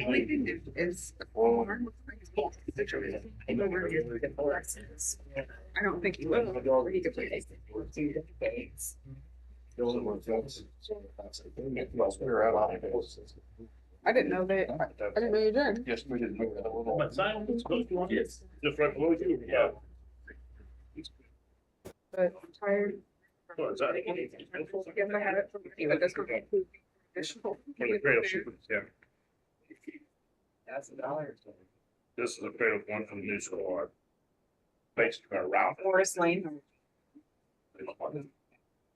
only thing is I don't think he will. He could play. I didn't know that. I didn't know you did. Yes, we did. Yes. Just right below you, yeah. But I'm tired. Oh, is that? Yes, I have it from you, but that's not include additional. For the trail shipments, yeah. That's $1. This is a fair one from the new squad. Basically around. Forest Lane.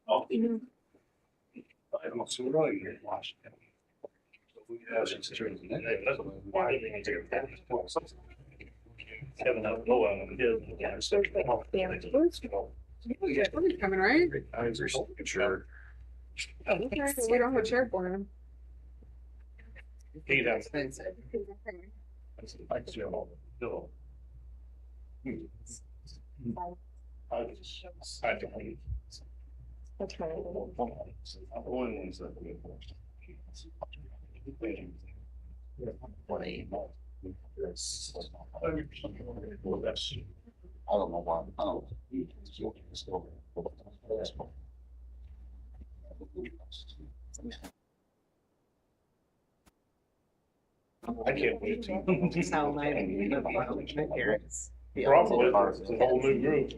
Oh. I don't see what I can watch. Kevin, I go out and He's coming, right? I'm sure. Okay, we don't have a chair for him. He does. Expensive. I see him all. No. I don't. That's right. I don't know why. I don't. I can't wait to. Sound like my parents. Probably, it's a whole new group.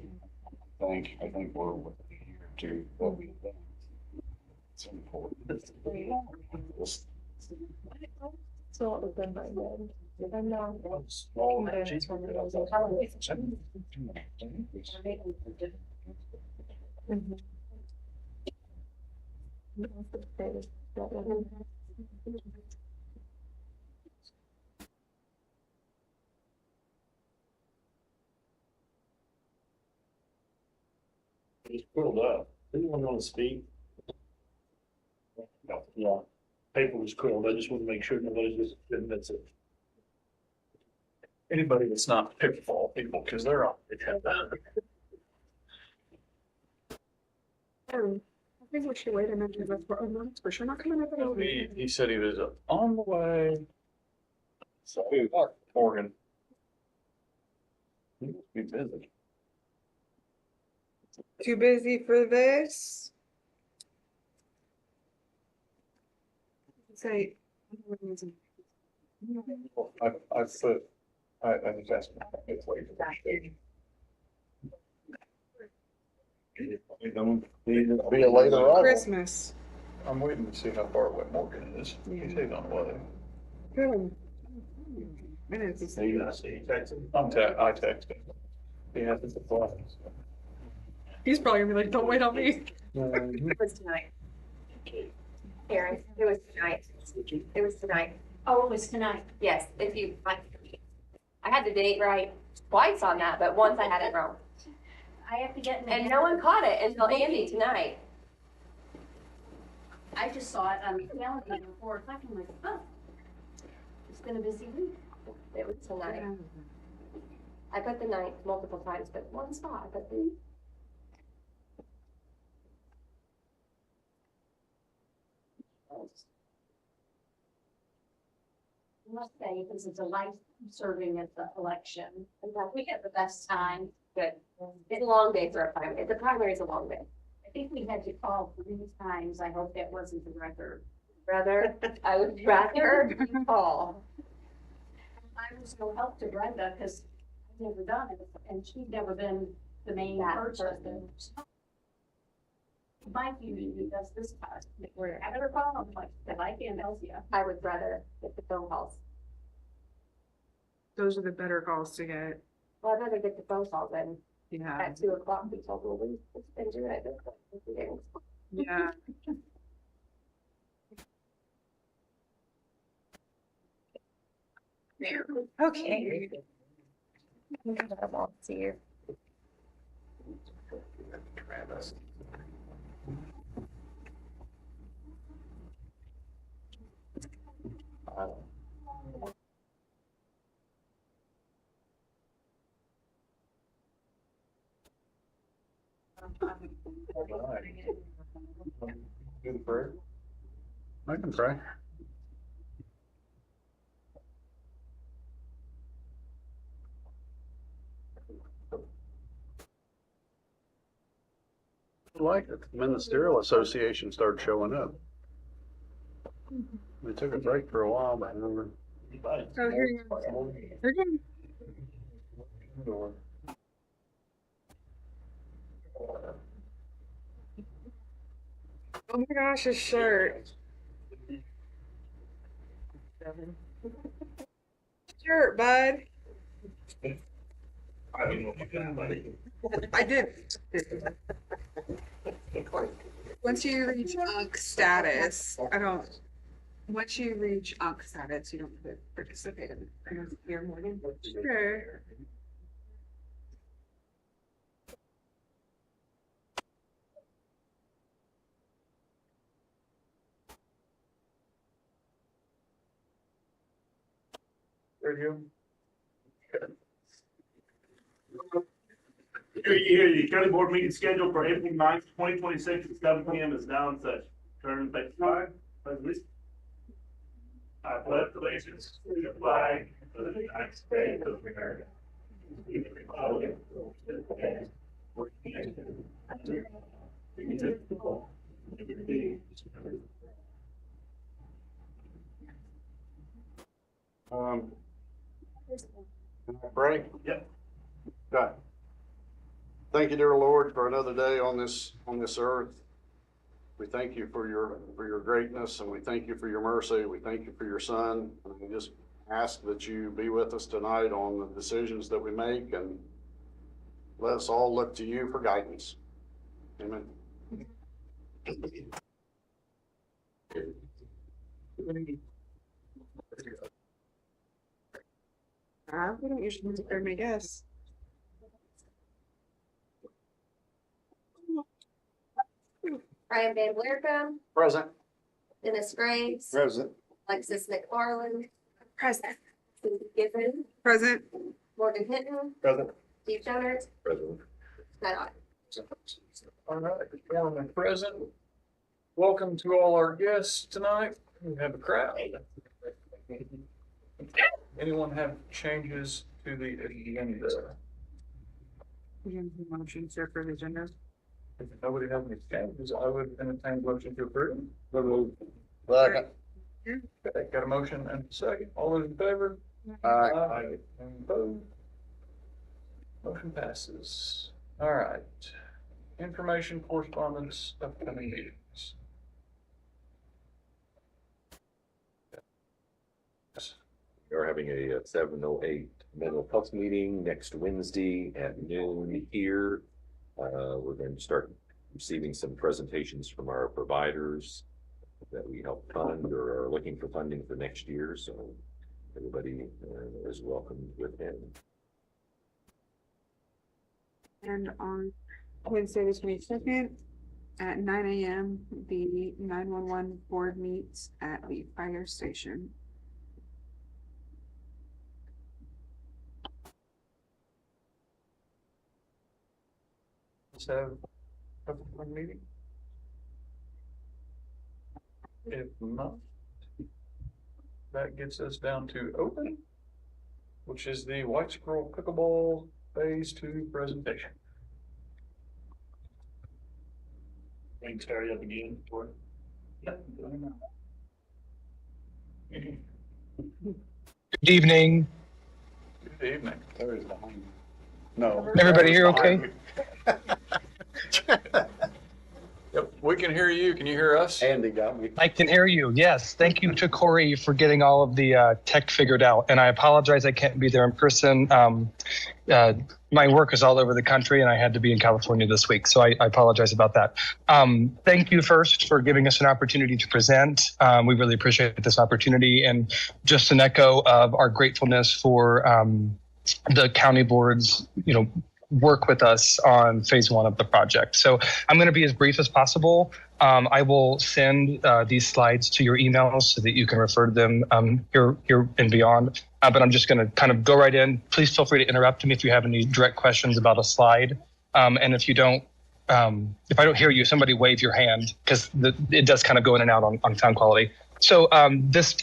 I think we're within a year or two. What we've done. It's important. So it was done by then. I'm not. Small. He's pulled up. Anyone want to speak? No, yeah. Paper was curled. I just want to make sure nobody just admits it. Anybody that's not pitfall people, because they're on. I think we should wait a minute. That's for sure not coming up. He said he was on the way. So, Morgan. He must be busy. Too busy for this. Say. I put, I think that's. Be a later arrival. Christmas. I'm waiting to see how far away Morgan is. He said he's on the way. Good. Minutes. I texted him. He hasn't replied. He's probably gonna be like, don't wait on me. It was tonight. Karen, it was tonight. It was tonight. Oh, it was tonight. Yes, if you, I had the date right twice on that, but once I had it wrong. I have to get in the. And no one caught it until Andy tonight. I just saw it on the calendar at 4 o'clock. I'm like, oh, it's been a busy week. It was tonight. I put the ninth multiple times, but one spot, I put the. I must say, this is a life serving at the election. In fact, we get the best time. Good. It's a long day for a primary. The primary is a long day. I think we had to call 3 times. I hope that wasn't the record. I would rather you call. I was no help to Brenda because I've never done it and she'd never been the main That person. Mike usually does this part. Where I never call him, like, if I can't help you. I would rather get the phone calls. Those are the better calls to get. Well, I'd rather get the phone calls than Yeah. at 2 o'clock. We told them we've been doing it. Yeah. Okay. I won't see you. Travis. Do the prayer. I can pray. Like it. The Ministerial Association started showing up. We took a break for a while, but never. Oh, here you go. They're good. Oh my gosh, his shirt. Shirt, bud. I don't know about that, buddy. I did. Once you reach UNC status, once you reach UNC status, you don't have to participate in it. Sure. There you go. Here, the county board meeting scheduled for April 9th, 2026 at 7 p.m. is now in session. Turn back to flag. I pledge allegiance to the flag of the United States of America. Can I pray? Yep. God. Thank you, dear Lord, for another day on this earth. We thank you for your greatness, and we thank you for your mercy. We thank you for your Son. And we just ask that you be with us tonight on the decisions that we make, and let us all look to you for guidance. Amen. We don't usually take very many guests. Brian Van Blerka, Present. Dennis Graves, Present. Alexis McFarland, Present. Susan Giffen, Present. Morgan Hinton, Present. Steve Jones, Present. Scott Ott. All right, quorum is present. Welcome to all our guests tonight. We have a crowd. Anyone have changes to the agenda? Motion to approve the agenda. If nobody has any changes, I would entertain a motion to approve. Second. Okay, got a motion and a second. All those in favor? Aye. Any opposed? Motion passes. All right. Information, correspondence, upcoming meetings. We are having a 7:08 mental health meeting next Wednesday at noon here. We're going to start receiving some presentations from our providers that we help fund or are looking for funding for next year. So everybody is welcome within. And on Wednesday, the 22nd at 9 a.m., the 911 board meets at the fire station. Let's have a fun meeting. If not, that gets us down to open, which is the White Squirrel Pickleball Phase 2 presentation. Bring Terry up again for it. Yep. Good evening. Good evening. Terry's behind you. No. Everybody here Terry's okay? Yep, we can hear you. Can you hear us? Andy got me. I can hear you. Yes. Thank you to Corey for getting all of the tech figured out. And I apologize I can't be there in person. My work is all over the country and I had to be in California this week. So I apologize about that. Thank you first for giving us an opportunity to present. We really appreciate this opportunity. And just an echo of our gratefulness for the county board's, work with us on phase 1 of the project. So I'm going to be as brief as possible. I will send these slides to your emails so that you can refer to them here and beyond. But I'm just going to kind of go right in. Please feel free to interrupt me if you have any direct questions about a slide. And if you don't, if I don't hear you, somebody wave your hand because it does kind of go in and out on sound quality. So this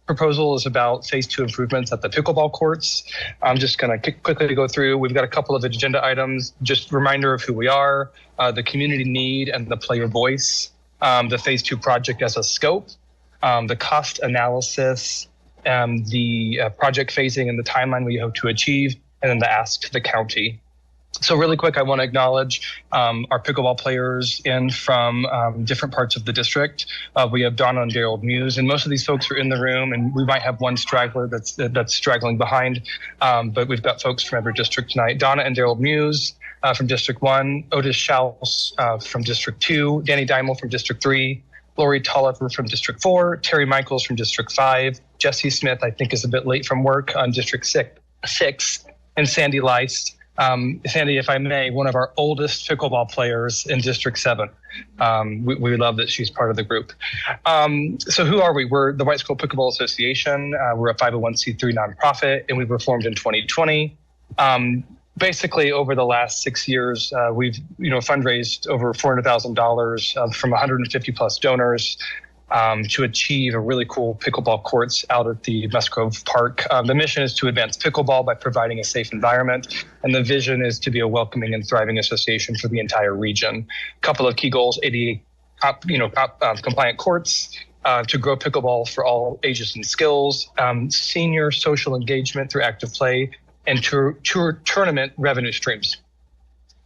proposal is about phase 2 improvements at the pickleball courts. I'm just going to quickly go through. We've got a couple of agenda items. Just reminder of who we are, the community need and the player voice, the phase 2 project as a scope, the cost analysis, the project phasing and the timeline we hope to achieve, and then the ask to the county. So really quick, I want to acknowledge our pickleball players in from different parts of the district. We have Donna and Daryl Muse, and most of these folks are in the room, and we might have one straggler that's straggling behind, but we've got folks from every district tonight. Donna and Daryl Muse from District 1, Otis Schaus from District 2, Danny Dimel from District 3, Lori Tolliver from District 4, Terry Michaels from District 5, Jesse Smith, I think, is a bit late from work on District 6, and Sandy Leist. Sandy, if I may, one of our oldest pickleball players in District 7. We love that she's part of the group. So who are we? We're the White School Pickleball Association. We're a 501c3 nonprofit, and we were formed in 2020. Basically, over the last 6 years, we've fundraised over $400,000 from 150 plus donors to achieve a really cool pickleball courts out at the Musgrove Park. The mission is to advance pickleball by providing a safe environment, and the vision is to be a welcoming and thriving association for the entire region. A couple of key goals: ADA compliant courts, to grow pickleball for all ages and skills, senior social engagement through active play, and tournament revenue streams.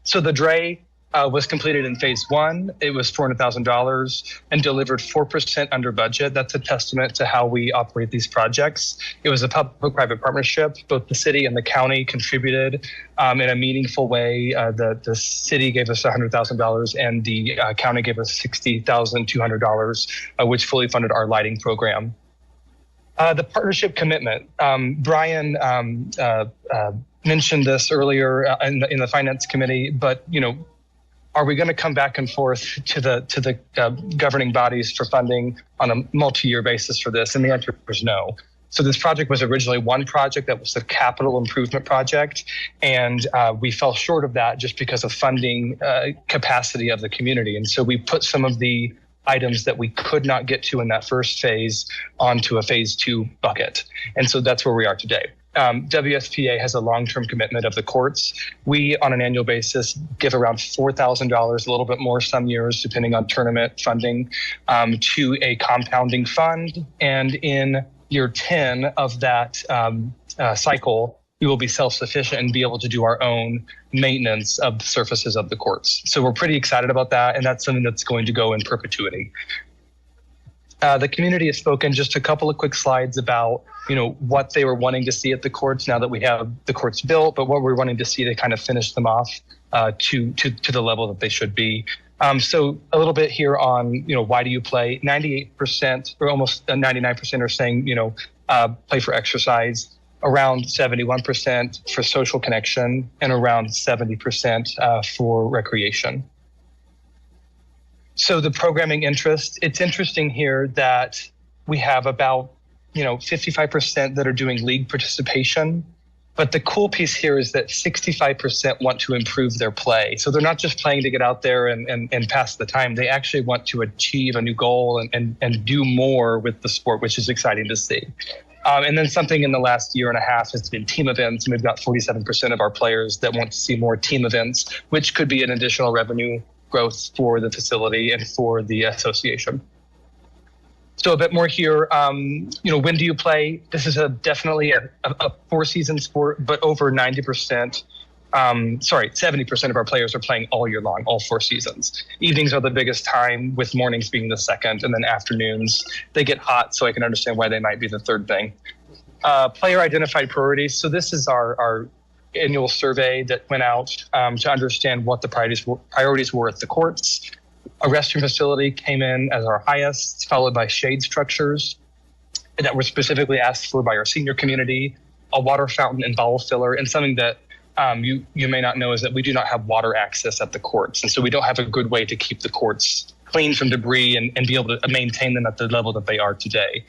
So the DRE was completed in phase 1. It was $400,000 and delivered 4% under budget. That's a testament to how we operate these projects. It was a public-private partnership. Both the city and the county contributed in a meaningful way. The city gave us $100,000 and the county gave us $60,200, which fully funded our lighting program. The partnership commitment. Brian mentioned this earlier in the finance committee, but are we going to come back and forth to the governing bodies for funding on a multi-year basis for this? And the answer is no. So this project was originally one project that was the capital improvement project, and we fell short of that just because of funding capacity of the community. And so we put some of the items that we could not get to in that first phase onto a phase 2 bucket. And so that's where we are today. WSPA has a long-term commitment of the courts. We, on an annual basis, give around $4,000, a little bit more some years, depending on tournament funding, to a compounding fund. And in year 10 of that cycle, we will be self-sufficient and be able to do our own maintenance of the surfaces of the courts. So we're pretty excited about that, and that's something that's going to go in perpetuity. The community has spoken. Just a couple of quick slides about what they were wanting to see at the courts now that we have the courts built, but what we're wanting to see to kind of finish them off to the level that they should be. So a little bit here on why do you play? 98% or almost 99% are saying play for exercise. Around 71% for social connection, and around 70% for recreation. So the programming interest, it's interesting here that we have about 55% that are doing league participation, but the cool piece here is that 65% want to improve their play. So they're not just playing to get out there and pass the time. They actually want to achieve a new goal and do more with the sport, which is exciting to see. And then something in the last year and a half has been team events. And we've got 47% of our players that want to see more team events, which could be an additional revenue growth for the facility and for the association. So a bit more here. When do you play? This is definitely a 4-season sport, but over 70% of our players are playing all year long, all 4 seasons. Evenings are the biggest time, with mornings being the second, and then afternoons. They get hot, so I can understand why they might be the third thing. Player identified priorities. So this is our annual survey that went out to understand what the priorities were at the courts. A restroom facility came in as our highest, followed by shade structures that were specifically asked for by our senior community, a water fountain and bowel filler, and something that you may not know is that we do not have water access at the courts. And so we don't have a good way to keep the courts clean from debris and be able to maintain them at the level that they are today.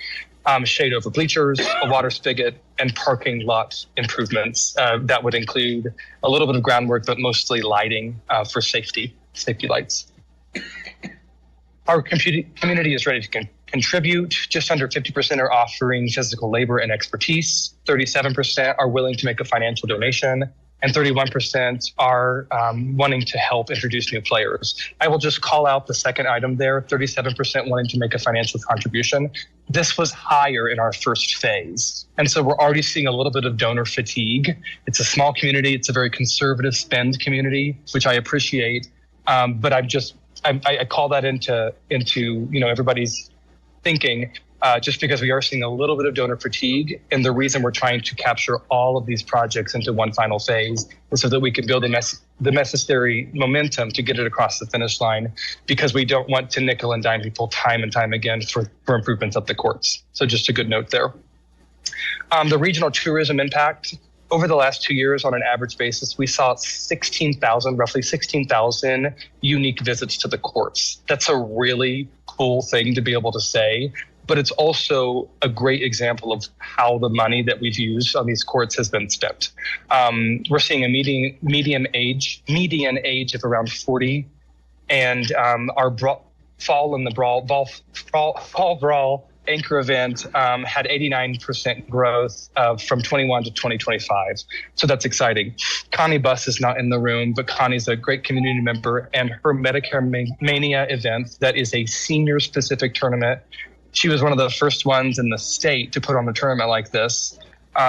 Shade over bleachers, a water spigot, and parking lot improvements. That would include a little bit of groundwork, but mostly lighting for safety lights. Our community is ready contribute. Just under 50% are offering physical labor and expertise. 37% are willing to make a financial donation, and 31% are wanting to help introduce new players. I will just call out the second item there, 37% wanting to make a financial contribution. This was higher in our first phase. And so we're already seeing a little bit of donor fatigue. It's a small community. It's a very conservative spend community, which I appreciate. But I call that into everybody's thinking, just because we are seeing a little bit of donor fatigue. And the reason we're trying to capture all of these projects into one final phase is so that we can build the necessary momentum to get it across the finish line, because we don't want to nickel and dime people time and time again for improvements at the courts. So just a good note there. The regional tourism impact. Over the last 2 years, on an average basis, we saw roughly 16,000 unique visits to the courts. That's a really cool thing to be able to say, but it's also a great example of how the money that we've used on these courts has been spent. We're seeing a median age of around 40, and our fall brawl anchor event had 89% growth from 21 to 2025. So that's exciting. Connie Buss is not in the room, but Connie's a great community member, and her Medicare Mania event, that is a senior specific tournament. She was one of the first ones in the state to put on a tournament like this,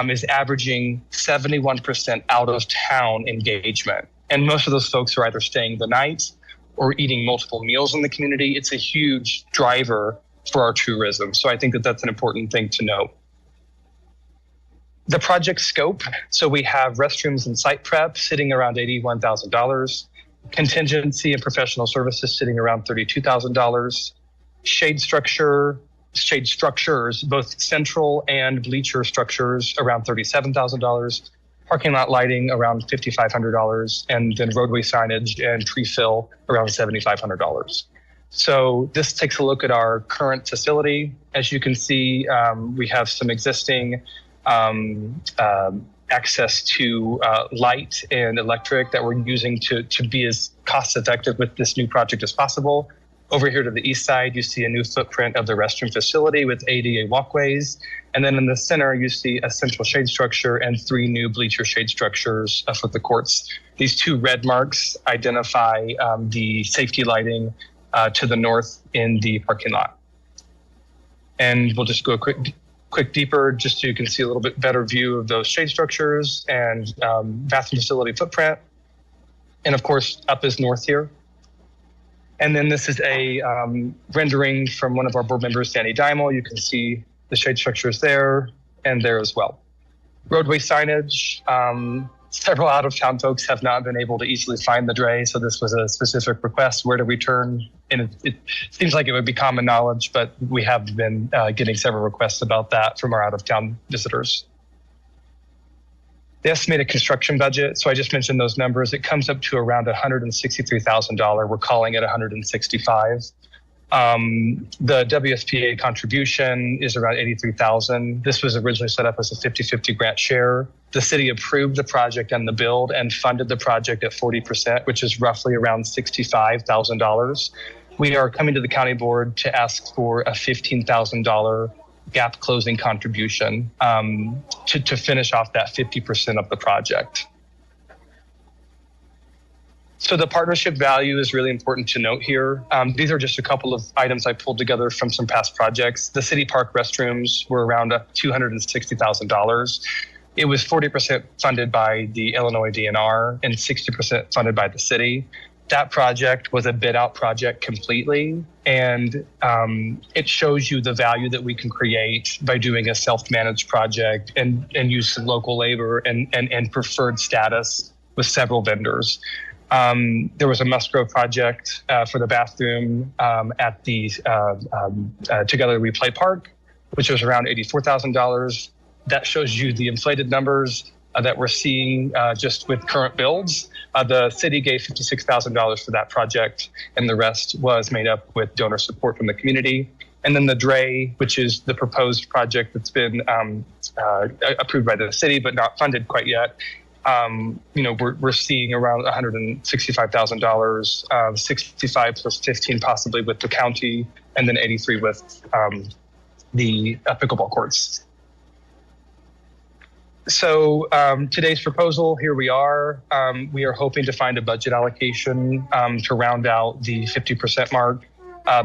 is averaging 71% out of town engagement. And most of those folks are either staying the night or eating multiple meals in the community. It's a huge driver for our tourism. So I think that that's an important thing to note. The project scope. So we have restrooms and site prep sitting around $81,000. Contingency and professional services sitting around $32,000. Shade structures, both central and bleacher structures, around $37,000. Parking lot lighting around $5,500, and then roadway signage and tree fill around $7,500. So this takes a look at our current facility. As you can see, we have some existing access to light and electric that we're using to be as cost effective with this new project as possible. Over here to the east side, you see a new footprint of the restroom facility with ADA walkways. And then in the center, you see a central shade structure and 3 new bleacher shade structures for the courts. These 2 red marks identify the safety lighting to the north in the parking lot. And we'll just go a quick deeper just so you can see a little bit better view of those shade structures and bathroom facility footprint. And of course, up is north here. And then this is a rendering from one of our board members, Danny Dimel. You can see the shade structures there and there as well. Roadway signage. Several out-of-town folks have not been able to easily find the dray, so this was a specific request. Where do we turn? And it seems like it would be common knowledge, but we have been getting several requests about that from our out-of-town visitors. The estimated construction budget, so I just mentioned those numbers, it comes up to around $163,000. We're calling it $165,000. The WSPA contribution is around $83,000. This was originally set up as a 50-50 grant share. The city approved the project and the build and funded the project at 40%, which is roughly around $65,000. We are coming to the county board to ask for a $15,000 gap closing contribution to finish off that 50% of the project. So the partnership value is really important to note here. These are just a couple of items I pulled together from some past projects. The city park restrooms were around $260,000. It was 40% funded by the Illinois DNR and 60% funded by the city. That project was a bid out project completely. And it shows you the value that we can create by doing a self-managed project and use some local labor and preferred status with several vendors. There was a Musgrove project for the bathroom at the Together We Play Park, which was around $84,000. That shows you the inflated numbers that we're seeing just with current builds. The city gave $56,000 for that project, and the rest was made up with donor support from the community. And then the DRE, which is the proposed project that's been approved by the city but not funded quite yet. We're seeing around $165,000, 65 plus 15 possibly with the county and then 83 with the pickleball courts. So today's proposal, here we are. We are hoping to find a budget allocation to round out the 50% mark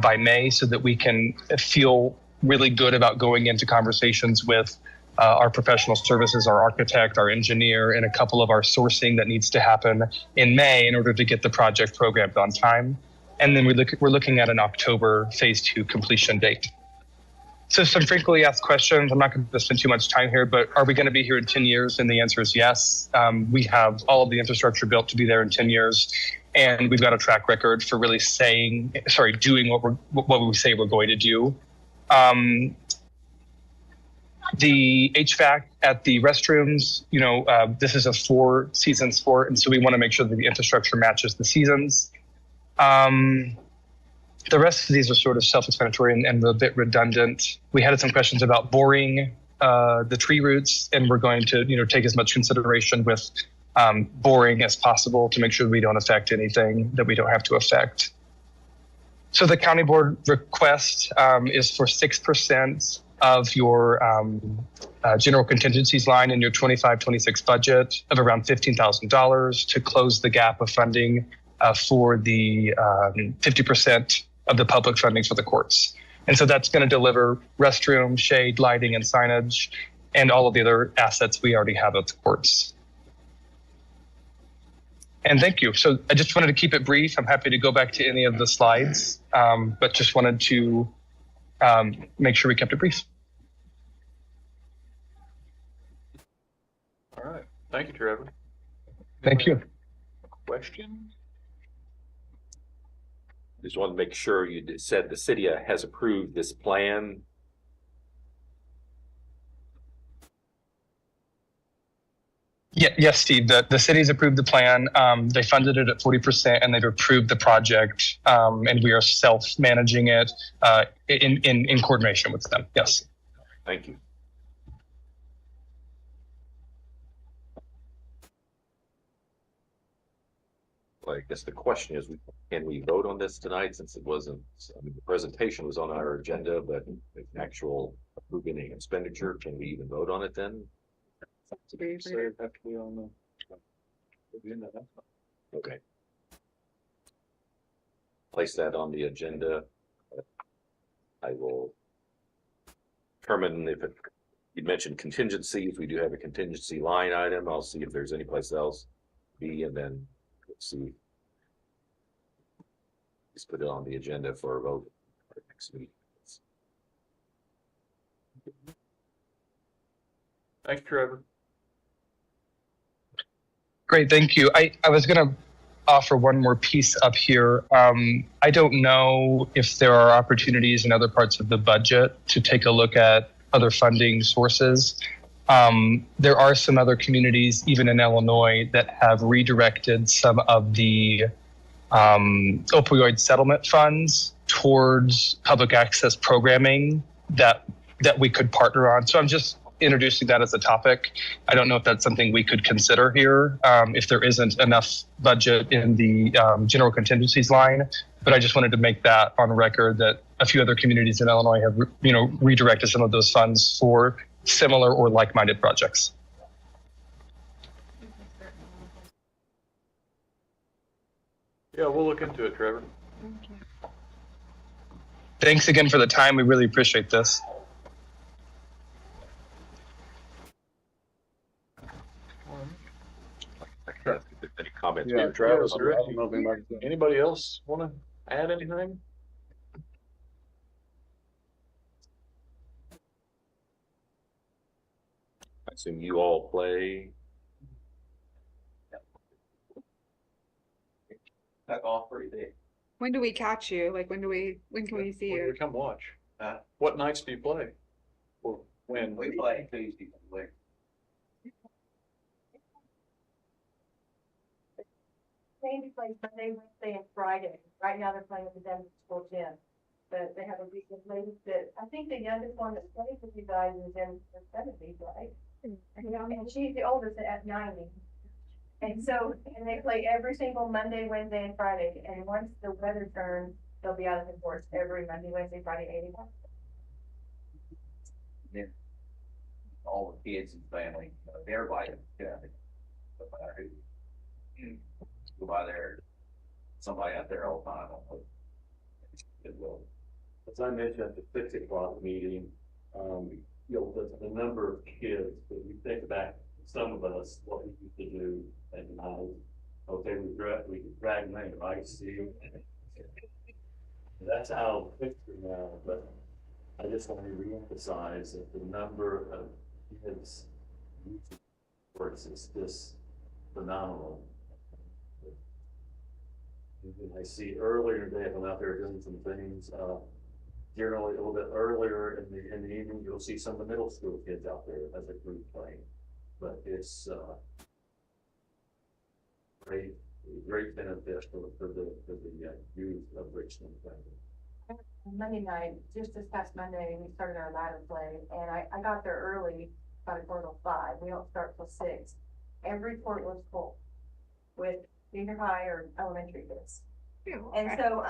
by May so that we can feel really good about going into conversations with our professional services, our architect, our engineer, and a couple of our sourcing that needs to happen in May in order to get the project programmed on time. And then we're looking at an October phase 2 completion date. So some frequently asked questions. I'm not going to spend too much time here, but are we going to be here in 10 years? And the answer is yes. We have all of the infrastructure built to be there in 10 years. And we've got a track record for really doing what we say we're going to do. The HVAC at the restrooms, this is a 4-season sport. And so we want to make sure that the infrastructure matches the seasons. The rest of these are sort of self-explanatory and a bit redundant. We had some questions about boring the tree roots, and we're going to take as much consideration with boring as possible to make sure we don't affect anything that we don't have to affect. So the county board request is for 6% of your general contingencies line in your 25-26 budget of around $15,000 to close the gap of funding for the 50% of the public funding for the courts. And so that's going to deliver restroom, shade, lighting, and signage, and all of the other assets we already have at the courts. And thank you. So I just wanted to keep it brief. I'm happy to go back to any of the slides, but just wanted to make sure we kept it brief. All right. Thank you, Trevor. Thank you. Question? Just wanted to make sure you said the city has approved this plan. Yeah, yes, Steve. The city's approved the plan. They funded it at 40%, and they've approved the project. And we are self-managing it in coordination with them. Yes. Thank you. Well, I guess the question is, can we vote on this tonight since it wasn't, the presentation was on our agenda, but the actual approving the expenditure, can we even vote on it then? So it have to be on the agenda. Okay. Place that on the agenda. I will determine if you mentioned contingencies. We do have a contingency line item. I'll see if there's any place else and then let's see. Just put it on the agenda for a vote for next meeting. Thanks, Trevor. Great, thank you. I was going to offer one more piece up here. I don't know if there are opportunities in other parts of the budget to take a look at other funding sources. There are some other communities, even in Illinois, that have redirected some of the opioid settlement funds towards public access programming that we could partner on. So I'm just introducing that as a topic. I don't know if that's something we could consider here if there isn't enough budget in the general contingencies line. But I just wanted to make that on record that a few other communities in Illinois have redirected some of those funds for similar or like-minded projects. Yeah, we'll look into it, Trevor. Thanks again for the time. We really appreciate this. Any comments? Yeah, Travis, I don't know if anybody else want to add anything? I assume you all play. Back off pretty big. When do we catch you? Like when can we see you? Come watch. What nights do you play? Or when? We play Tuesday. Sandy plays Monday, Wednesday, and Friday. Right now, they're playing with the Denver School Gym. But they have a weekend league that, I think the youngest one that plays with you guys is in her seventies, right? And she's the oldest at 90. And so, and they play every single Monday, Wednesday, and Friday. And once the weather turns, They'll be out of the courts every Monday, Wednesday, Friday, 8 o'clock. Then all the kids and family, everybody, yeah. No matter who. Go by there, somebody out there all the time. It will. As I mentioned at the 6 o'clock meeting, the number of kids, if you think back, some of us, what we used to do at night, okay, we could drag them in, right, see? That's how it's now, but I just want to reemphasize that the number of kids works is just phenomenal. And I see earlier today, I'm out there doing some things, generally a little bit earlier in the evening, you'll see some of the middle school kids out there as a group playing. But it's great benefit for the youth of Richland. Monday night, just this past Monday, we started our ladder play, and I got there early, about 4:05. We don't start till 6. Every court was full with junior high or elementary kids. And so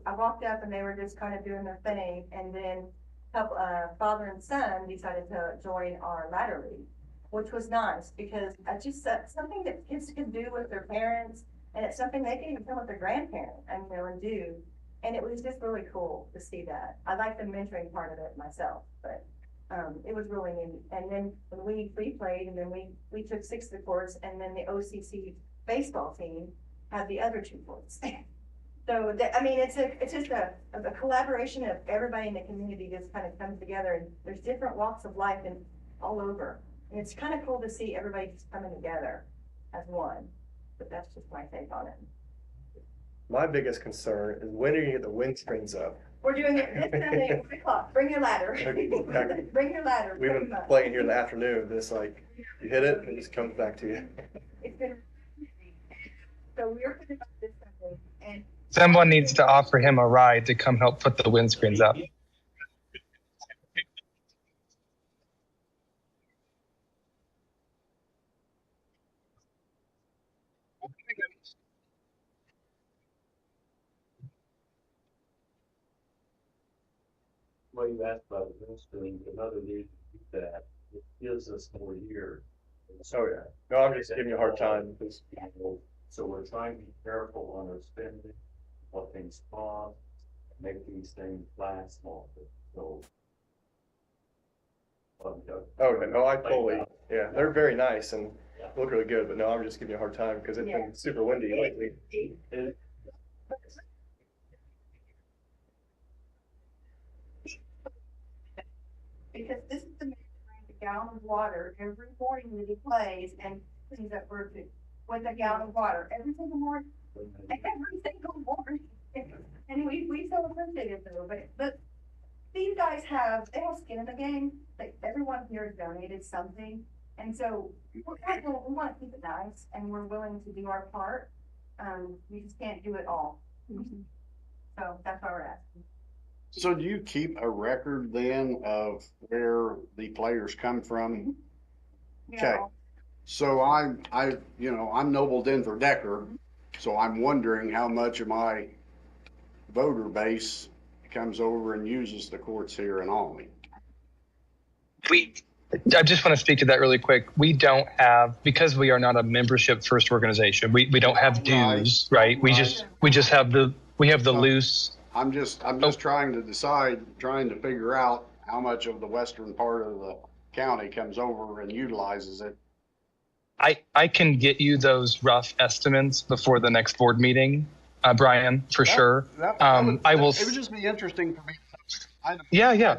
I walked up and they were just kind of doing their thing, and then father and son decided to join our ladder league, which was nice because I just something that kids can do with their parents, and it's something they can even come with their grandparents and do. And it was just really cool to see that. I like the mentoring part of it myself, but it was really neat. And then when we played, and then we took 6 of the courts, and then the OCC baseball team had the other 2 courts. So I mean, it's just a collaboration of everybody in the community just kind of comes together, and there's different walks of life and all over. And it's kind of cool to see everybody just coming together as one. But that's just my take on it. My biggest concern is when are you gonna get the windscreens up? We're doing it this Sunday at 1 o'clock. Bring your ladder. Bring your ladder. We've been playing here in the afternoon. It's like you hit it and it just comes back to you. It's been so we're putting up this Sunday, and Someone needs to offer him a ride to come help put the windscreens up. Well, you asked about the windscreen, another reason to do that, it gives us more years. Oh yeah. No, I'm just giving you a hard time because So we're trying to be careful on our spending, what things cost, make these things last longer, so. okay, no, I totally, yeah, they're very nice and look really good, but no, I'm just giving you a hard time because it's been super windy lately. because this is the man that brings a gallon of water every morning that he plays and cleans up birthday with a gallon of water every single morning. Every single morning. And we so appreciate it though, but these guys have skin in the game. Like everyone here has donated something. And so we want to keep it nice, and we're willing to do our part. We just can't do it all. So that's why we're asking. So do you keep a record then of where the players come from? Okay. So I'm Noble Denver Decker, so I'm wondering how much of my voter base comes over and uses the courts here in Albany. I just want to speak to that really quick. We don't have, because we are not a membership first organization, we don't have dues, right? We just have the loose. I'm just trying to figure out how much of the western part of the county comes over and utilizes it. I can get you those rough estimates before the next board meeting, Brian, for sure. I will. It would just be interesting for me. Yeah.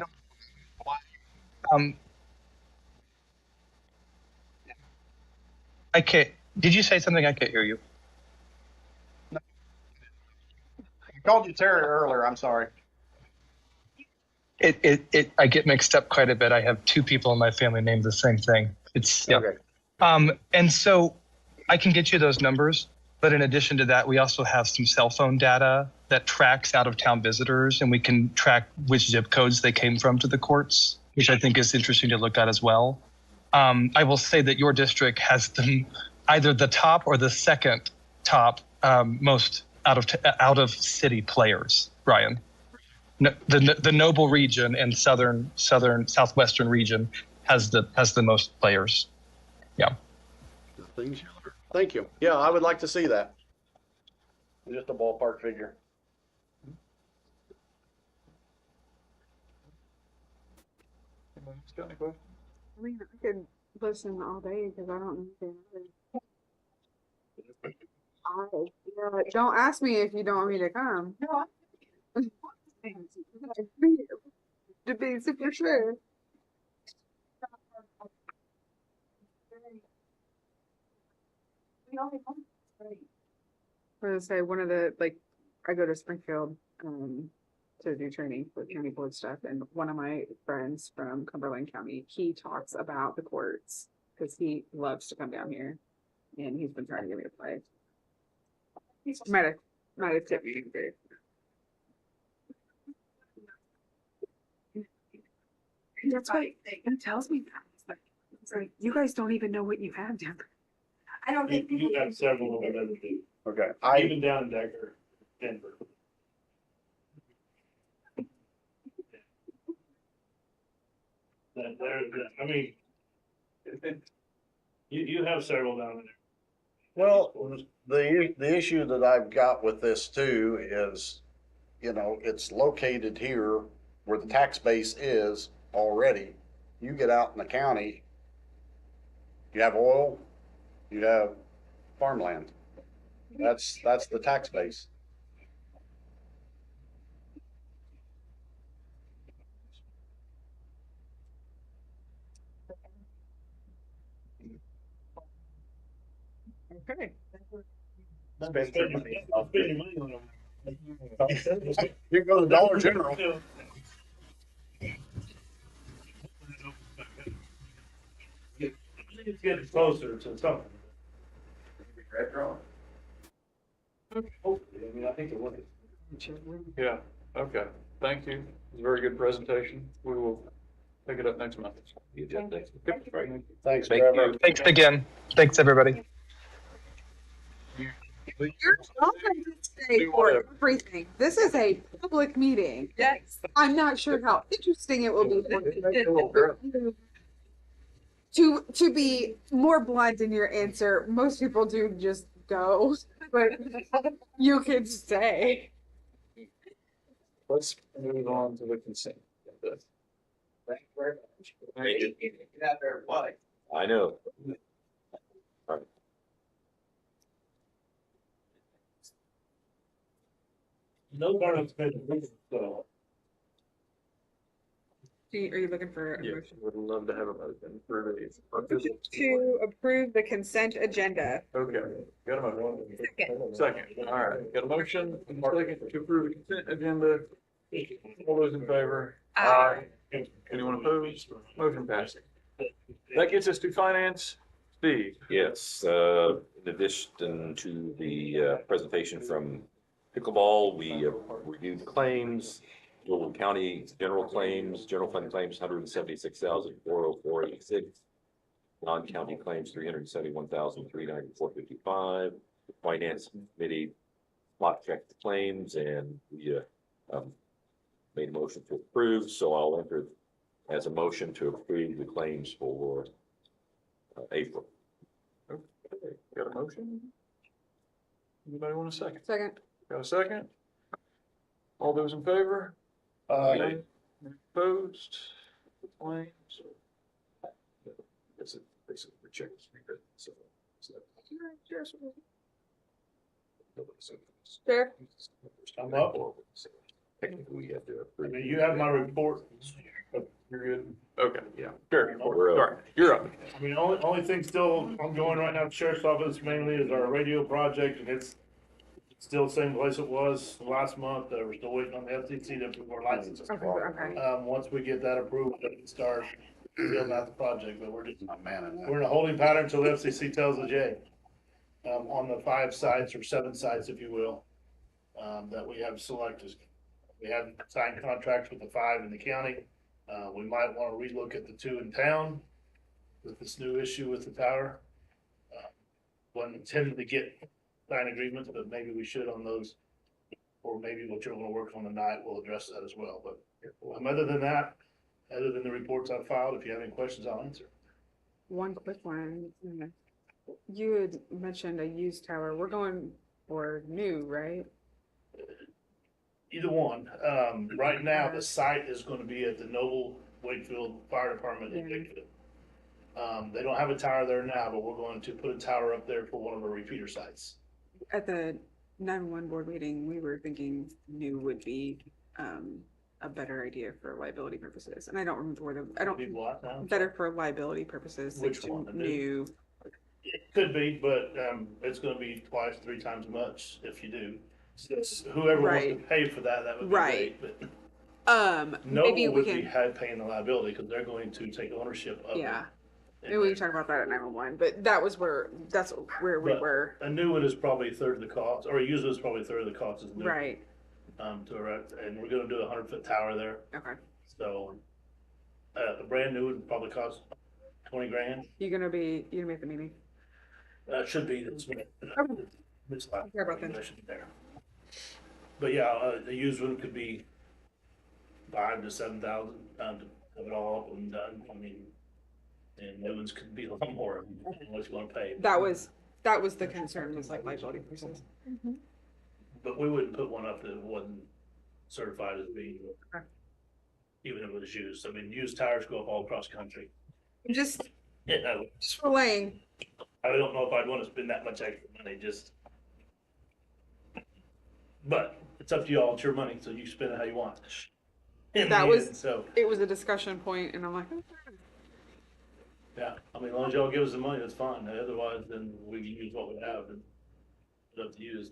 I can't. Did you say something? I can't hear you. No. I called you Terry earlier. I'm sorry. I get mixed up quite a bit. I have 2 people in my family named the same thing. Okay. And so I can get you those numbers, but in addition to that, we also have some cell phone data that tracks out of town visitors, and we can track which zip codes they came from to the courts, which I think is interesting to look at as well. I will say that your district has either the top or the second top most out of city players. Ryan. No, the Noble region and southern southwestern region has the most players. Yeah. The things you learn. Thank you. Yeah, I would like to see that. Just a ballpark figure. Anyone else got any questions? I mean, I could listen all day because I don't know anything. Yeah, don't ask me if you don't want me to come. No, to be super sure. I was gonna say one of the I go to Springfield to do training for county board stuff, and one of my friends from Cumberland County, he talks about the courts because he loves to come down here, and he's been trying to get me to play. Might have tipped me. That's why he tells me that. It's like you guys don't even know what you have down there. I don't think people. You have several of them that do, Okay. even down in Decker, Denver. I mean, you have several down there. Well, the issue that I've got with this too is, it's located here where the tax base is already. You get out in the county, you have oil, you have farmland. That's the tax base. Okay. Spend your money on them. You go to Dollar General. It's getting closer to something. Hopefully, I mean, I think it would. Yeah, okay. Thank you. It was a very good presentation. We will pick it up next month. Thanks, Thank Trevor. you. Thanks again. Thanks everybody. You're welcome to stay for everything. This is a public meeting. Yes. I'm not sure how interesting it will be. To be more blunt in your answer, most people do just go, but you can stay. Let's move on to the consent. Thank you very much. Get out there and play. I know. No garlic been so. Are you looking for a Yeah, motion? would love to have a motion for these. To approve the consent agenda. Okay, got a motion. Second, all right, got a motion, and a second to approve the consent agenda. All those in favor? Aye. Anyone opposed? Motion passing. That gets us to finance. Steve? Yes, in addition to the presentation from Pickleball, we reviewed claims. Wilton County general claims, general fund claims, 176,404.86. Non-county claims, 371,394.55. Finance committee spot checked the claims, and we made a motion to approve. So I'll enter as a motion to approve the claims for April. Okay, got a motion? Anybody want a second? Second. Got a second? All those in favor? Aye. Opposed? Claims? That's it, basically, we check this. So. Sure. I'm up. Technically, we have to I approve. mean, you have my report. You're good? Okay, yeah, sure. We're All up. right, you're up. I mean, only thing still ongoing right now at the sheriff's office mainly is our radio project, and it's still the same place it was last month. We're still waiting on the FCC to approve our licenses. Okay. Once we get that approved, we can start building out the project, but we're Man, in a holding pattern until the FCC tells us yay. On the 5 sites or 7 sites, if you will, that we have selected. We have signed contracts with the 5 in the county. We might want to relook at the 2 in town with this new issue with the tower. Wasn't intended to get signed agreements, but maybe we should on those or maybe what you're gonna work on tonight, we'll address that as well, but other than that, other than the reports I've filed, if you have any questions, I'll answer. One quick one. You had mentioned a used tower. We're going for new, right? Either one. Right now, the site is gonna be at the Noble Wakefield Fire Department in Yeah. Wakefield. They don't have a tower there now, but we're going to put a tower up there for one of our repeater sites. At the 911 board meeting, we were thinking new would be a better idea for liability purposes. And I don't remember where Be what now? better for liability purposes. Which to one, the New. It could be, but it's gonna be twice, 3 times as much if you do. So whoever wants to Right. pay for that, that would be Right. great, but Maybe Noble we would be can, paying the liability because they're going to take ownership of it. yeah. And Maybe we can talk about that at 911, but that's where we But were. a new one is probably a third of the cost, or a used one is probably a third of the cost as new. Right. To erect, and we're gonna do a 100-foot tower there, Okay. so, a brand new would probably cost 20 grand. You gonna be at the meeting? Should be, it's, Okay. it's like, Sorry about that. that should be there. But yeah, the used one could be 5,000 to 7,000, to have it all up and done, I mean, and new ones could be a lot more, unless you wanna pay. That was the concern, was like liability purposes. But we wouldn't put one up that wasn't certified as being, Okay. even if it was used, I mean, used tires go up all across the country. Just You know, relaying. I don't know if I'd wanna spend that much extra money, just. But it's up to y'all, it's your money, so you spend it how you want. In That the was- end, So, It was a discussion point, and I'm like, yeah, I mean, as long as y'all give us the money, that's fine, otherwise, then we can use what we have and it's up to you,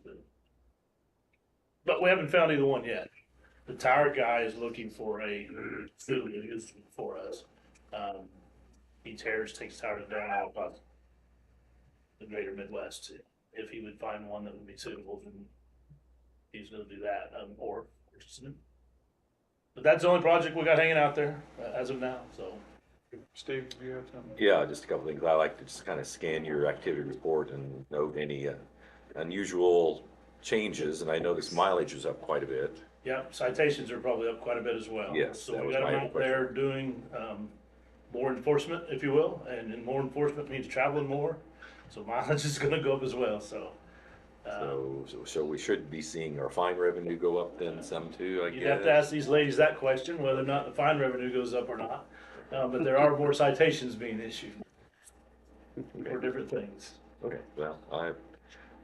but we haven't found either one yet. The tower guy is looking for a food to use for us. He takes towers down all across the greater Midwest. If he would find one that would be suitable, then he's gonna do that, or purchase it. But that's the only project we got hanging out there as of now, so. Steve, do you have something? Yeah, just a couple things. I like to just kind of scan your activity report and note any unusual changes, and I noticed mileage was up quite a bit. Yeah, citations are probably up quite a bit as well. Yes, So that we was got my them other out there doing, more enforcement, if you will, and more enforcement means traveling more. So mileage is gonna go up as well, so. So we should be seeing our fine revenue go up then some too, I guess. You'd have to ask these ladies that question, whether or not the fine revenue goes up or not. But there are more citations being issued for different things. Okay, well,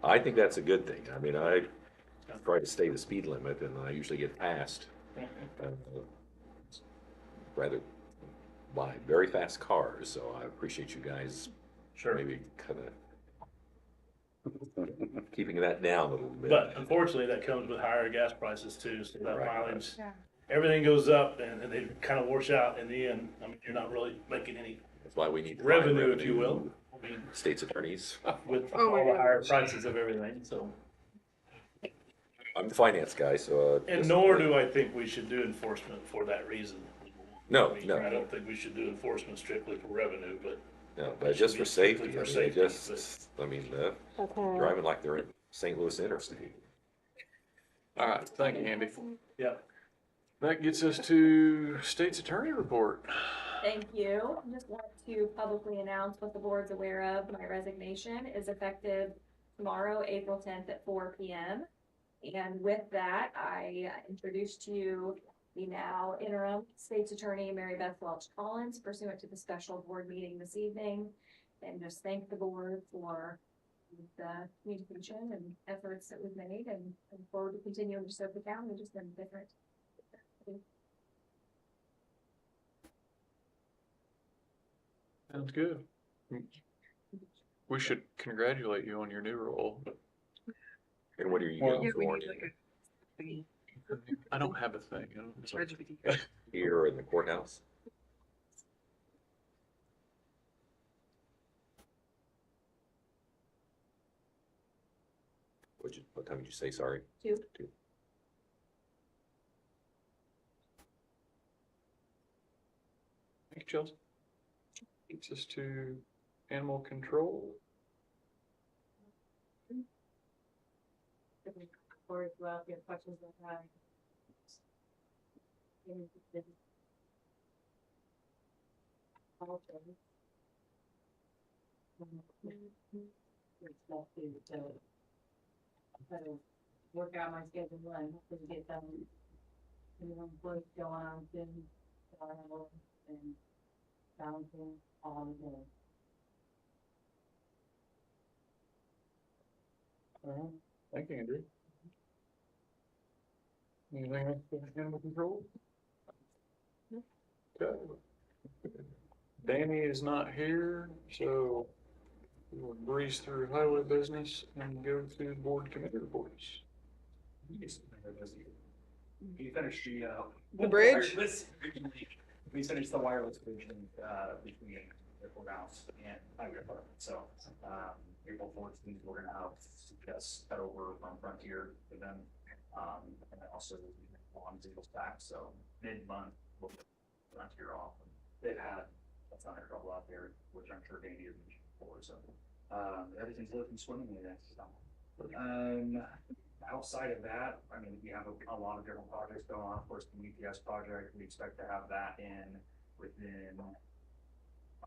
I think that's a good thing. I mean, I try to stay the speed limit and I usually get passed. Rather by very fast cars, so I appreciate you guys Sure. maybe kind of keeping that down a little bit. But unfortunately, that comes with higher gas prices too, so that Right. mileage, everything goes up and they kind of wash out in the end. I mean, you're not really making any That's why we need to find revenue, if you will, I mean, State's attorneys. with Oh my all the higher goodness. prices of everything, so. I'm the finance guy, so. And just- nor do I think we should do enforcement for that reason. No, I mean, no. I don't think we should do enforcement strictly for revenue, but No, It but just should for be strictly safety, for I mean, safety, just, I mean, driving like they're in St. Louis Interstate. All right, thank you, Andy. yeah. That gets us to state's attorney report. Thank you. I just want to publicly announce what the board's aware of. My resignation is effective tomorrow, April 10th at 4 p.m. And with that, I introduce to you the now interim state's attorney, Mary Beth Welch Collins, pursuant to the special board meeting this evening. And just thank the board for the communication and efforts that we've made, and look forward to continuing to serve the county just in different. Sounds good. We should congratulate you on your new role. And what are you Well- getting we for need like a thing. I don't have a thing. I don't- it's like- LGBT. here in the courthouse? What time did you say, sorry? 2. Thank you, Chelsea. Takes us to animal control. Corey as well, if you have questions about that. Work out my schedule and hopefully get done. What's going on, then, and balancing all the day. All right, thank you, Andrew. Anything else for animal control? Okay. Danny is not here, so we'll breeze through highway business and go to board committee reports. We finished The bridge? We finished the wireless bridge between the courthouse and highway department, so, April 14th, we're gonna have just cut over from Frontier to them. And then also on Zeagle's back, so mid-month, we'll put Frontier off. They've had a ton of trouble out there, which I'm sure Danny has mentioned before, so, everything's looking swimmingly next time. Outside of that, I mean, we have a lot of different projects going on. Of course, the UPS project, we expect to have that in within,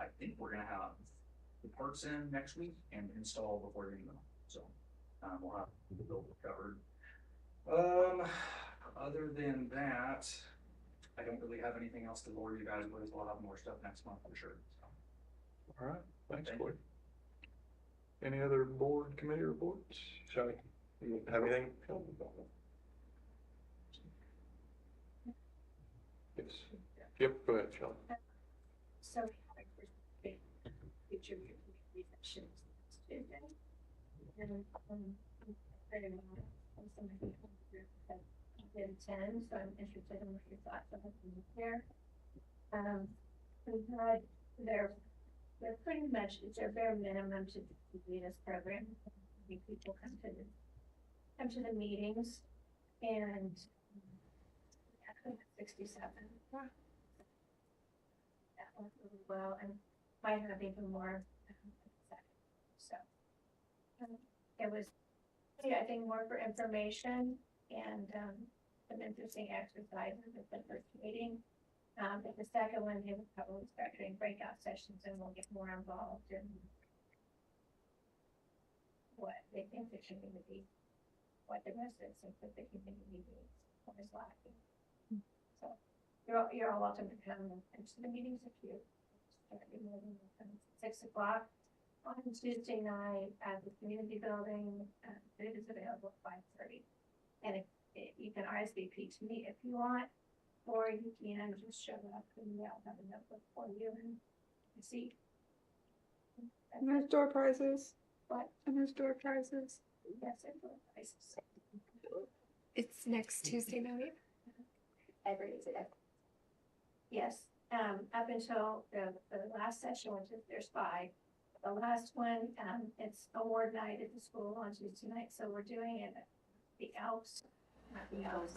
I think we're gonna have the parts in next week and install before the end of the month. So, we'll have the building covered. Other than that, I don't really have anything else to bore you guys with. We'll have more stuff next month for sure. So. All right, thanks, Corey. Any other board committee reports? Shelley, you have anything? Yes. Yep, go ahead, Shelley. So, future reflections today. And, in 10, so I'm interested in what your thoughts are there. We've had they're pretty much, it's their bare minimum to do this program. I think people come to the meetings and actually 67. That went really well and might have even more. So it was, yeah, I think more for information and some interesting exercises at the first meeting. At the second one, they will probably start doing breakout sessions and we'll get more involved in what they think the community, what the residents think that the community needs, what is lacking. So you're all welcome to come into the meetings if you start your meeting at 6 o'clock on Tuesday night at the community building. It is available at 5:30. And if you can RSVP to me if you want, or you can just show up and they'll have a notebook for you and see. And there's door prizes. What? And there's door prizes. Yes, there's door prizes. It's next Tuesday night. Every Tuesday. Yes, up until the last session, which is there's 5. The last one, it's award night at the school on Tuesday night, so we're doing it at the Elks, not the Elks.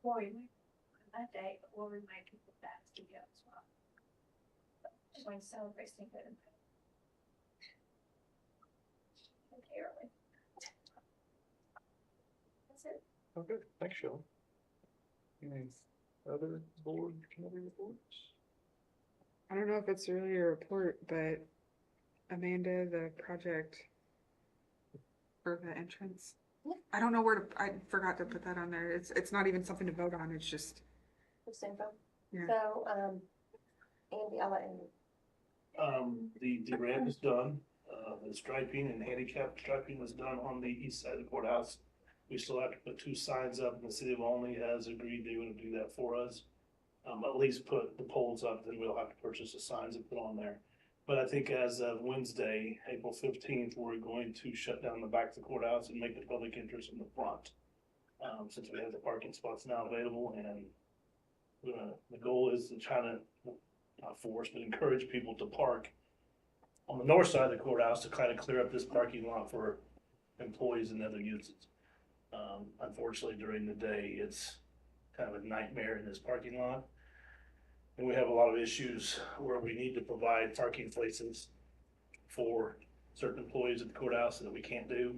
Or we might on that day, or we might people back to go as well. Just want to celebrate good and bad. Okay, early. That's it. Okay, thanks, Shelley. Any other board committee reports? I don't know if it's really a report, but Amanda, the project for the entrance. I don't know where to, I forgot to put that on there. It's not even something to vote on. It's just, Just info. Yeah. So, Andy, I'll let The ramp is done, the striping and handicap striping was done on the east side of the courthouse. We still have to put 2 signs up, and the city of Olney has agreed they want to do that for us. At least put the poles up, then we'll have to purchase the signs and put on there. But I think as of Wednesday, April 15th, we're going to shut down the back of the courthouse and make the public entrance in the front. Since we have the parking spots now available, and the goal is to try to, not force, but encourage people to park on the north side of the courthouse to kind of clear up this parking lot for employees and other uses. Unfortunately, during the day, it's kind of a nightmare in this parking lot. And we have a lot of issues where we need to provide parking places for certain employees at the courthouse that we can't do.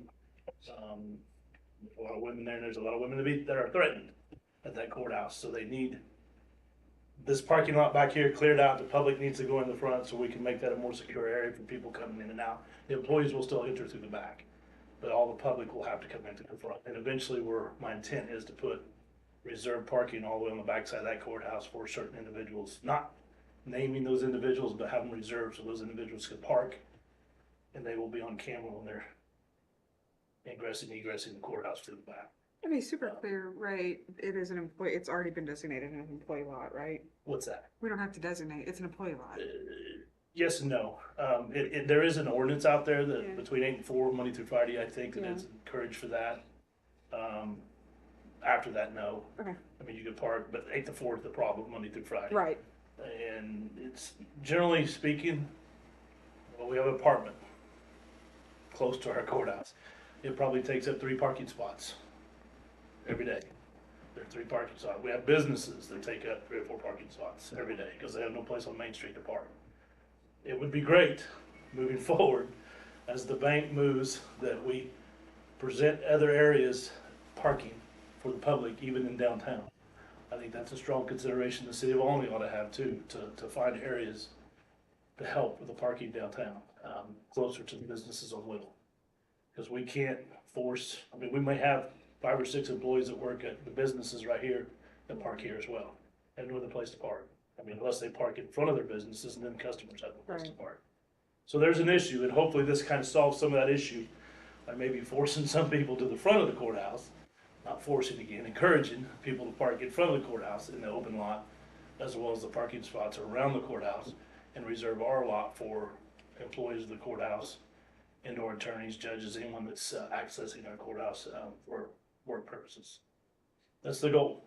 A lot of women there, and there's a lot of women that are threatened at that courthouse, so they need this parking lot back here cleared out. The public needs to go in the front so we can make that a more secure area for people coming in and out. The employees will still enter through the back, but all the public will have to come in through the front. And eventually my intent is to put reserved parking all the way on the backside of that courthouse for certain individuals, not naming those individuals, but have them reserved so those individuals can park, and they will be on camera when they're ingressing, egressing the courthouse through the back. To be super clear, right, it is an employee, it's already been designated an employee lot, right? What's that? We don't have to designate, it's an employee lot. Yes and no. There is an ordinance out there that Yeah. between 8 and 4, Monday through Friday, I think, that Yeah. it's encouraged for that. After that, no. Okay. I mean, you could park, but 8 to 4 is the problem, Monday through Friday. Right, And it's, generally speaking, well, we have an apartment close to our courthouse. It probably takes up 3 parking spots every day. There are 3 parking spots. We have businesses that take up 3 or 4 parking spots every day because they have no place on Main Street to park. It would be great moving forward as the bank moves that we present other areas parking for the public, even in downtown. I think that's a strong consideration the city of Olney ought to have too, to find areas to help with the parking downtown, closer to the businesses on Little. Because we can't force, I mean, we may have 5 or 6 employees that work at the businesses right here that park here as well, and no other place to park. I mean, unless they park in front of their businesses and then customers have no place to Right. park. So there's an issue, and hopefully this kind of solves some of that issue by maybe forcing some people to the front of the courthouse, not forcing again, encouraging people to park in front of the courthouse in the open lot, as well as the parking spots around the courthouse, and reserve our lot for employees of the courthouse, indoor attorneys, judges, anyone that's accessing our courthouse for work purposes. That's the goal.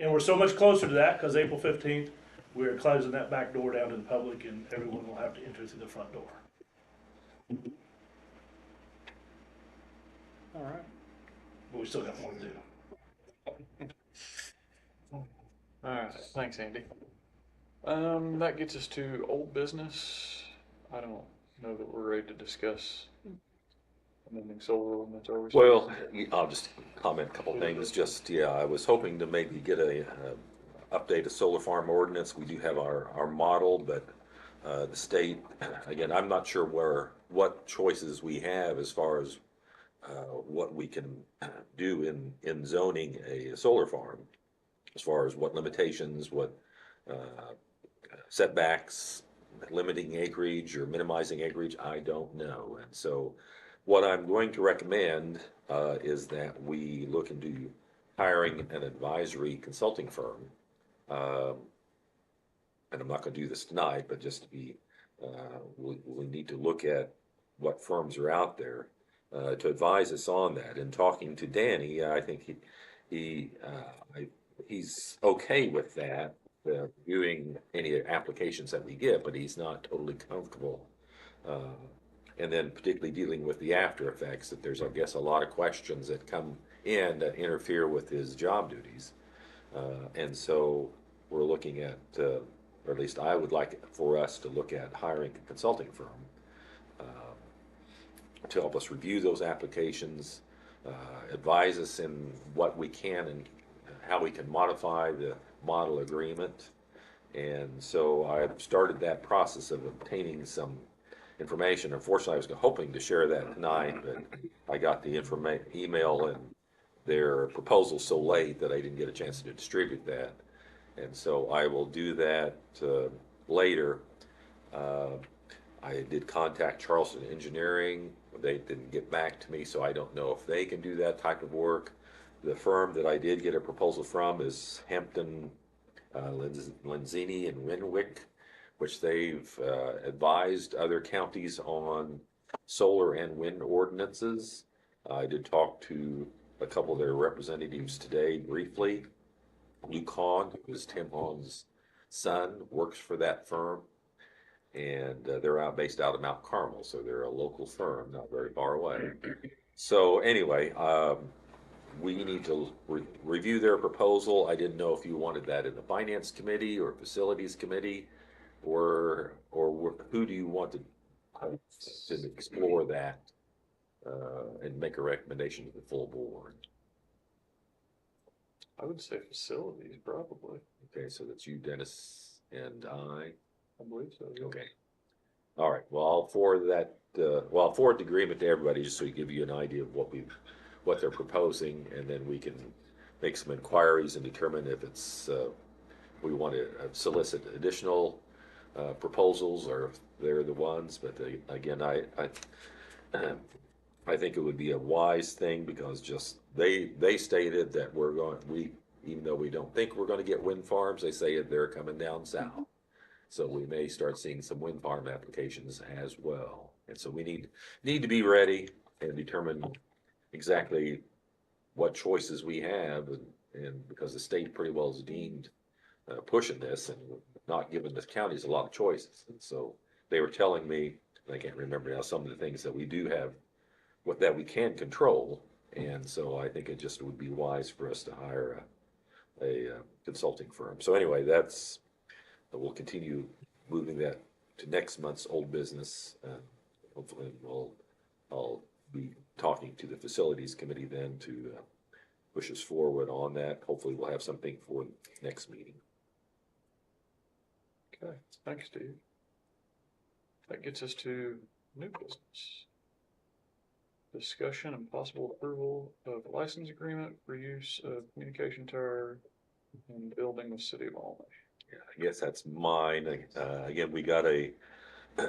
And we're so much closer to that because April 15th, we're closing that back door down to the public and everyone will have to enter through the front door. all right. But we still got more to do. All right, thanks, Andy. That gets us to old business. I don't know that we're ready to discuss amending solar ordinance, are we? Well, I'll just comment a couple things. Just, yeah, I was hoping to maybe get update a solar farm ordinance. We do have our model, but the state, again, I'm not sure what choices we have as far as what we can do in zoning a solar farm, as far as what limitations, what setbacks, limiting acreage or minimizing acreage, I don't know. And so what I'm going to recommend is that we look into hiring an advisory consulting firm. And I'm not going to do this tonight, but just to be, we need to look at what firms are out there to advise us on that. And talking to Danny, I think he's okay with that, viewing any applications that we get, but he's not totally comfortable. And then particularly dealing with the after effects, that there's, I guess, a lot of questions that come in that interfere with his job duties. And so we're looking at, or at least I would like for us to look at hiring a consulting firm to help us review those applications, advise us in what we can and how we can modify the model agreement. And so I've started that process of obtaining some information. Unfortunately, I was hoping to share that tonight, but I got the email and their proposal so late that I didn't get a chance to distribute that. And so I will do that later. I did contact Charleston Engineering. They didn't get back to me, so I don't know if they can do that type of work. The firm that I did get a proposal from is Hampton, Lenzini and Renwick, which they've advised other counties on solar and wind ordinances. I did talk to a couple of their representatives today briefly. Luke Hahn, who is Tim Hahn's son, works for that firm. And they're based out of Mount Carmel, so they're a local firm, not very far away. So anyway, we need to review their proposal. I didn't know if you wanted that in the Finance Committee or Facilities Committee, or who do you want to to explore that, and make a recommendation to the full board. I would say facilities, probably. Okay, so that's you, Dennis, and I believe so. Yeah. Okay. All right, well, I'll forward that, I'll forward the agreement to everybody, just so we give you an idea of what they're proposing, and then we can make some inquiries and determine if it's, we want to solicit additional, proposals, or if they're the ones, but again, I think it would be a wise thing, because just, they stated that even though we don't think we're gonna get wind farms, they say they're coming down south. So we may start seeing some wind farm applications as well. And so we need to be ready and determine exactly what choices we have, and because the state pretty well is deemed pushing this and not giving the counties a lot of choices. And so they were telling me, and I can't remember now, some of the things that we do have, that we can control. And so I think it just would be wise for us to hire a consulting firm. So anyway, we'll continue moving that to next month's old business. Hopefully I'll be talking to the facilities committee then to push us forward on that. Hopefully we'll have something for next meeting. Okay, thanks, Steve. That gets us to new business. Discussion and possible approval of a license agreement for use of communication tower in building the city of Walnut. Yeah, I guess that's mine. Again, we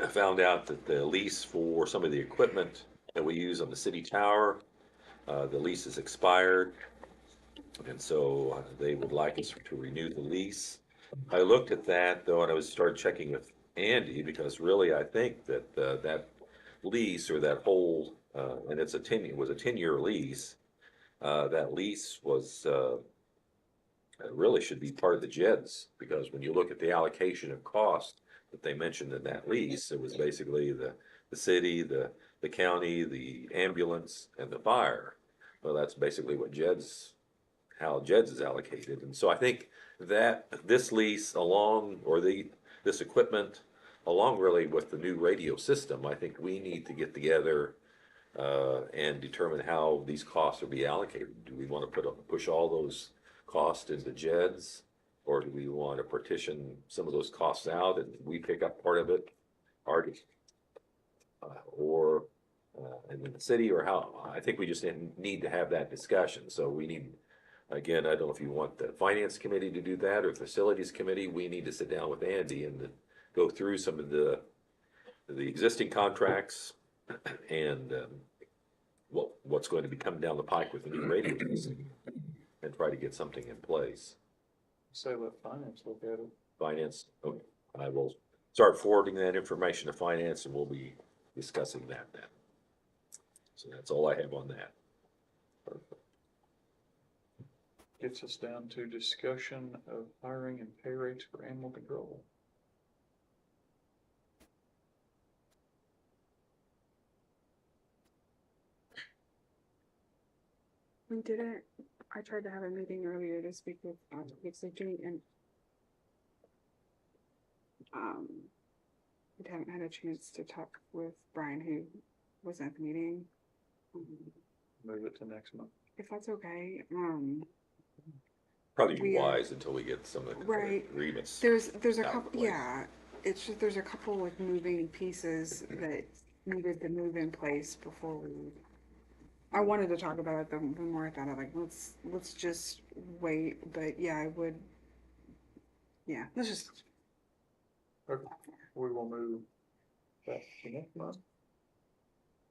found out that the lease for some of the equipment that we use on the city tower, the lease is expired. And so they would like us to renew the lease. I looked at that though, and I started checking with Andy, because really I think that that lease, or that whole, and it was a 10-year lease. That lease was, really should be part of the JEDs, because when you look at the allocation of cost that they mentioned in that lease, it was basically the city, the county, the ambulance, and the fire. Well, that's basically what how JEDs is allocated. And so I think that this lease this equipment, along really with the new radio system, I think we need to get together and determine how these costs will be allocated. Do we want to push all those costs into JEDs, or do we want to partition some of those costs out and we pick up part of it, and in the city, or how? I think we just need to have that discussion. So we need, again, I don't know if you want the finance committee to do that or facilities committee. We need to sit down with Andy and go through some of the existing contracts and what's going to be coming down the pike with the new radio system, and try to get something in place. Say let finance look at it. Finance, okay. I will start forwarding that information to finance, and we'll be discussing that then. So that's all I have on that. Perfect. Gets us down to discussion of hiring and pay rates for animal control. We didn't, I tried to have a meeting earlier to speak with public safety, and we haven't had a chance to talk with Brian, who was at the meeting. Move it to next month. If that's okay, Probably be wise until we get some of the right. agreements. There's a couple, yeah, it's just, there's a couple like moving pieces that needed to move in place before I wanted to talk about it, the more I thought of like, let's just wait, but yeah, let's just. Okay. We will move that to next month.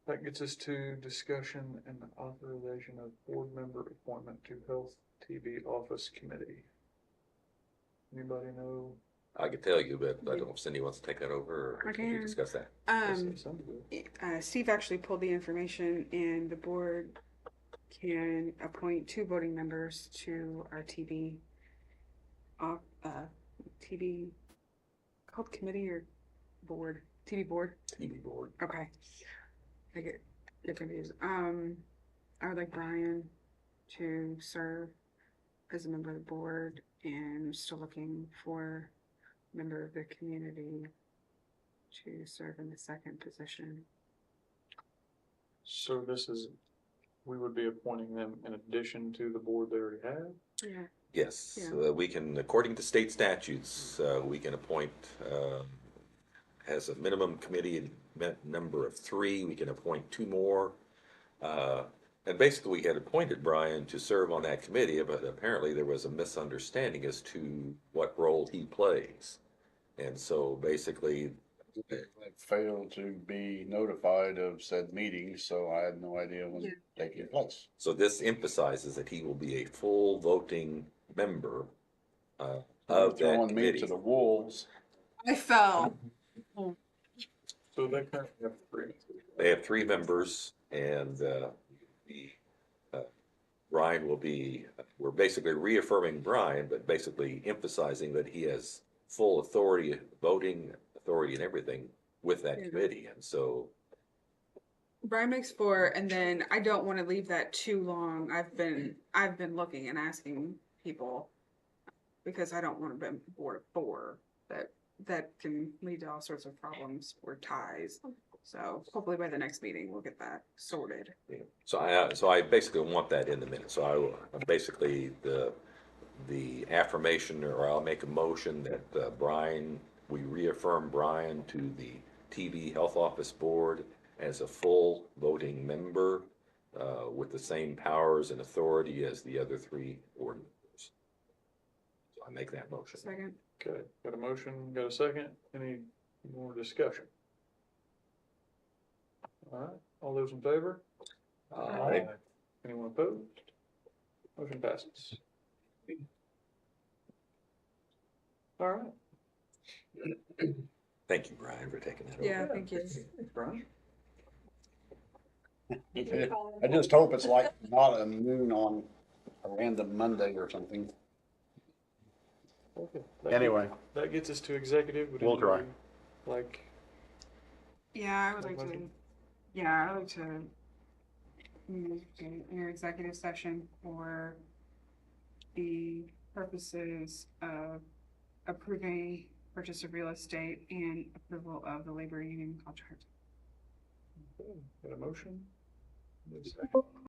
That gets us to discussion and authorization of board member appointment to Health TV Office Committee. Anybody know? I could tell you, but I don't know if Cindy wants to take that over, or can we discuss that? Steve actually pulled the information, and the board can appoint 2 voting members to our TV called committee or board? TV board? TV board. Okay. I get confused. I would like Brian to serve as a member of the board, and I'm still looking for a member of the community to serve in the second position. So this is, we would be appointing them in addition to the board they already have? Yeah. Yes, Yeah. we can, according to state statutes, we can appoint, has a minimum committee number of 3, we can appoint 2 more. And basically, we had appointed Brian to serve on that committee, but apparently there was a misunderstanding as to what role he plays. And so basically, I failed to be notified of said meetings, so I had no idea when taking place. so this emphasizes that he will be a full voting member of that Throwing me to committee. the wolves. I fell. So they currently have 3. They have 3 members, and Brian will be, we're basically reaffirming Brian, but basically emphasizing that he has full authority, voting authority and everything with that committee. And so Brian makes 4, and then I don't want to leave that too long. I've been looking and asking people because I don't want to be board of 4. That can lead to all sorts of problems or ties. So hopefully by the next meeting we'll get that sorted. yeah. So I basically want that in the minute. So I basically the affirmation, or I'll make a motion that Brian, we reaffirm Brian to the TV Health Office Board as a full voting member with the same powers and authority as the other 3 board members. So I make that motion. Second. Okay, got a motion, got a second? Any more discussion? All right, all those in favor? Aye. Anyone opposed? Motion passes. All right. Thank you, Brian, for taking that over. Yeah, thank you. Thanks, Brian. I just hope it's like not a noon on a random Monday or something. Okay. Anyway. That gets us to executive. Would We'll try. anybody like, Yeah, I would like to. Motion? Yeah, I would like to move to your executive session for the purposes of approving purchase of real estate and approval of the labor union contract. got a motion? Need a second?